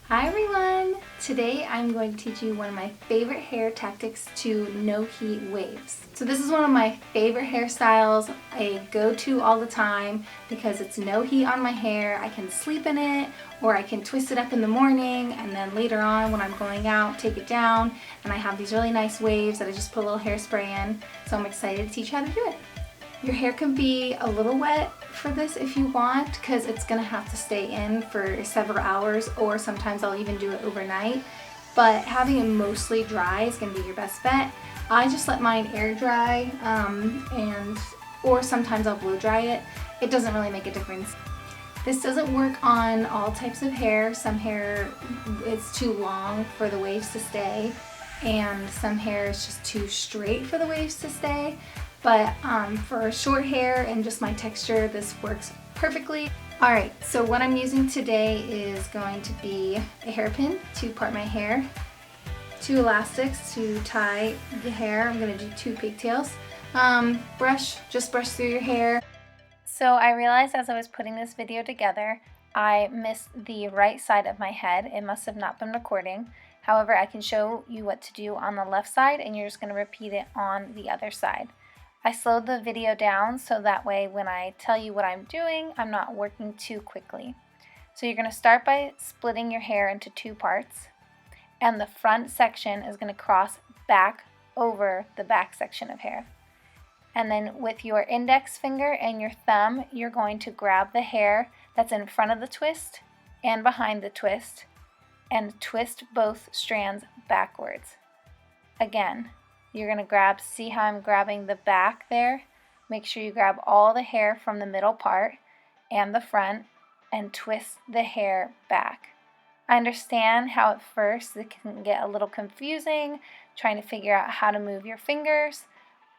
Hi everyone! Today I'm going to teach you one of my favorite hair tactics to no heat waves. So this is one of my favorite hairstyles. I go to all the time because it's no heat on my hair. I can sleep in it or I can twist it up in the morning and then later on when I'm going out take it down, and I have these really nice waves that I just put a little hairspray in. So I'm excited to teach you how to do it. Your hair can be a little wet for this if you want, because it's going to have to stay in for several hours, or sometimes I'll even do it overnight. But having it mostly dry is going to be your best bet. I just let mine air dry, or sometimes I'll blow dry it. It doesn't really make a difference. This doesn't work on all types of hair. Some hair is too long for the waves to stay, and some hair is just too straight for the waves to stay. But for short hair and just my texture, this works perfectly. Alright, so what I'm using today is going to be a hairpin to part my hair, 2 elastics to tie the hair. I'm going to do 2 pigtails. Just brush through your hair. So I realized as I was putting this video together, I missed the right side of my head. It must have not been recording. However, I can show you what to do on the left side, and you're just going to repeat it on the other side. I slowed the video down so that way when I tell you what I'm doing, I'm not working too quickly. So you're going to start by splitting your hair into 2 parts, and the front section is going to cross back over the back section of hair. And then with your index finger and your thumb, you're going to grab the hair that's in front of the twist and behind the twist and twist both strands backwards. Again, you're going to see how I'm grabbing the back there? Make sure you grab all the hair from the middle part and the front and twist the hair back. I understand how at first it can get a little confusing trying to figure out how to move your fingers,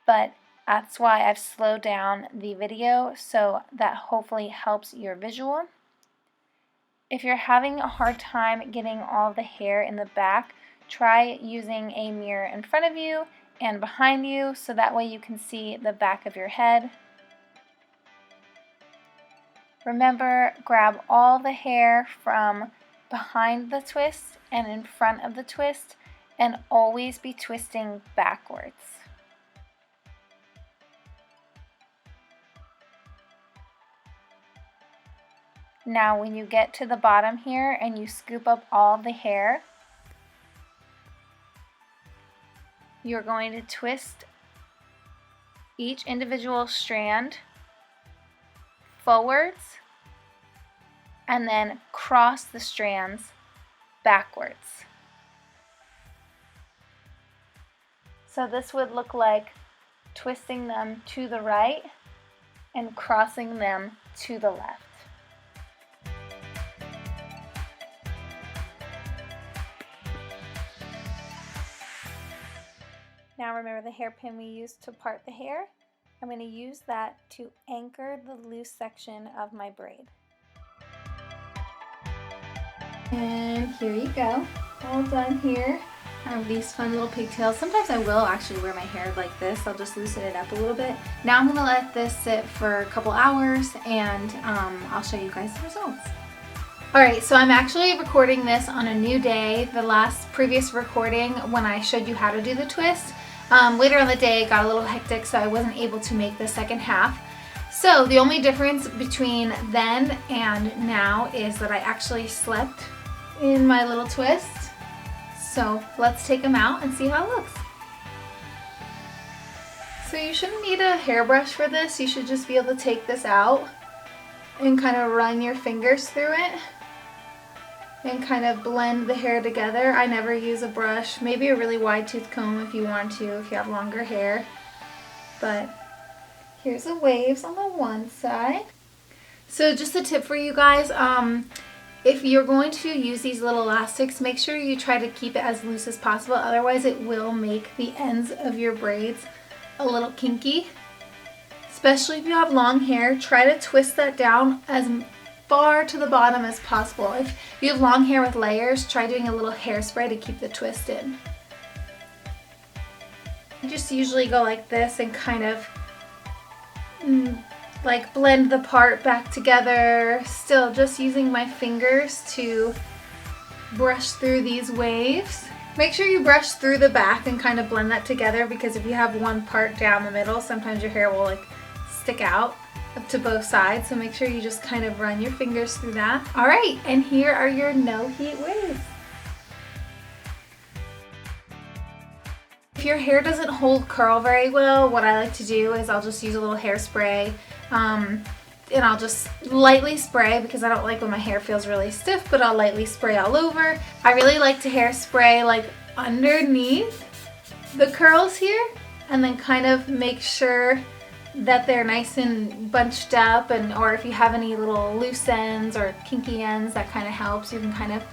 but that's why I've slowed down the video so that hopefully helps your visual. If you're having a hard time getting all the hair in the back, try using a mirror in front of you and behind you so that way you can see the back of your head. Remember, grab all the hair from behind the twist and in front of the twist, and always be twisting backwards. Now when you get to the bottom here and you scoop up all the hair, you're going to twist each individual strand forwards and then cross the strands backwards. So this would look like twisting them to the right and crossing them to the left. Now remember the hairpin we used to part the hair? I'm going to use that to anchor the loose section of my braid. And here you go, all done here. I have these fun little pigtails. Sometimes I will actually wear my hair like this. I'll just loosen it up a little bit. Now I'm going to let this sit for a couple hours, and I'll show you guys the results. Alright, so I'm actually recording this on a new day. The previous recording when I showed you how to do the twist, later in the day it got a little hectic, so I wasn't able to make the second half. So the only difference between then and now is that I actually slept in my little twist. So let's take them out and see how it looks. So you shouldn't need a hairbrush for this. You should just be able to take this out and kind of run your fingers through it and kind of blend the hair together. I never use a brush. Maybe a really wide tooth comb if you want to, if you have longer hair. But here's the waves on the one side. So just a tip for you guys, if you're going to use these little elastics, make sure you try to keep it as loose as possible. Otherwise it will make the ends of your braids a little kinky. Especially if you have long hair, try to twist that down as far to the bottom as possible. If you have long hair with layers, try doing a little hairspray to keep the twist in. I just usually go like this and kind of like blend the part back together, still just using my fingers to brush through these waves. Make sure you brush through the back and kind of blend that together, because if you have one part down the middle, sometimes your hair will like stick out up to both sides. So make sure you just kind of run your fingers through that. All right, and here are your no heat waves. If your hair doesn't hold curl very well, what I like to do is I'll just use a little hairspray, and I'll just lightly spray, because I don't like when my hair feels really stiff, but I'll lightly spray all over. I really like to hairspray like underneath the curls here, and then kind of make sure that they're nice and bunched up, and or if you have any little loose ends or kinky ends, that kind of helps. You can kind of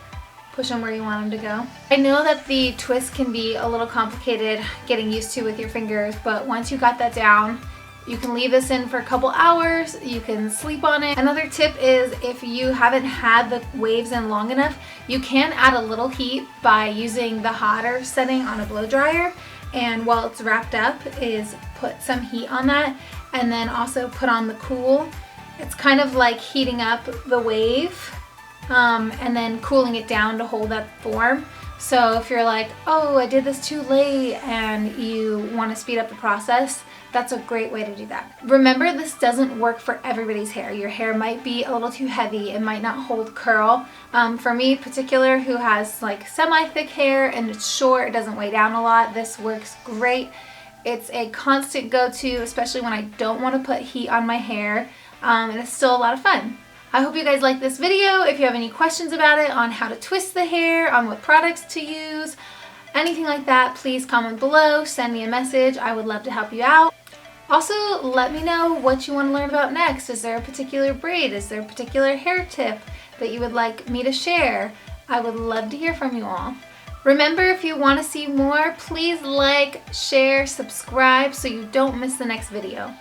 push them where you want them to go. I know that the twist can be a little complicated getting used to with your fingers, but once you got that down, you can leave this in for a couple hours. You can sleep on it. Another tip is, if you haven't had the waves in long enough, you can add a little heat by using the hotter setting on a blow dryer, and while it's wrapped up is put some heat on that, and then also put on the cool. It's kind of like heating up the wave and then cooling it down to hold that form. So if you're like, oh, I did this too late, and you want to speed up the process, that's a great way to do that. Remember, this doesn't work for everybody's hair. Your hair might be a little too heavy. It might not hold curl. For me in particular, who has like semi-thick hair and it's short, it doesn't weigh down a lot, this works great. It's a constant go-to, especially when I don't want to put heat on my hair, and it's still a lot of fun. I hope you guys like this video. If you have any questions about it, on how to twist the hair, on what products to use, anything like that, please comment below, send me a message. I would love to help you out. Also, let me know what you want to learn about next. Is there a particular braid? Is there a particular hair tip that you would like me to share? I would love to hear from you all. Remember, if you want to see more, please like, share, subscribe so you don't miss the next video.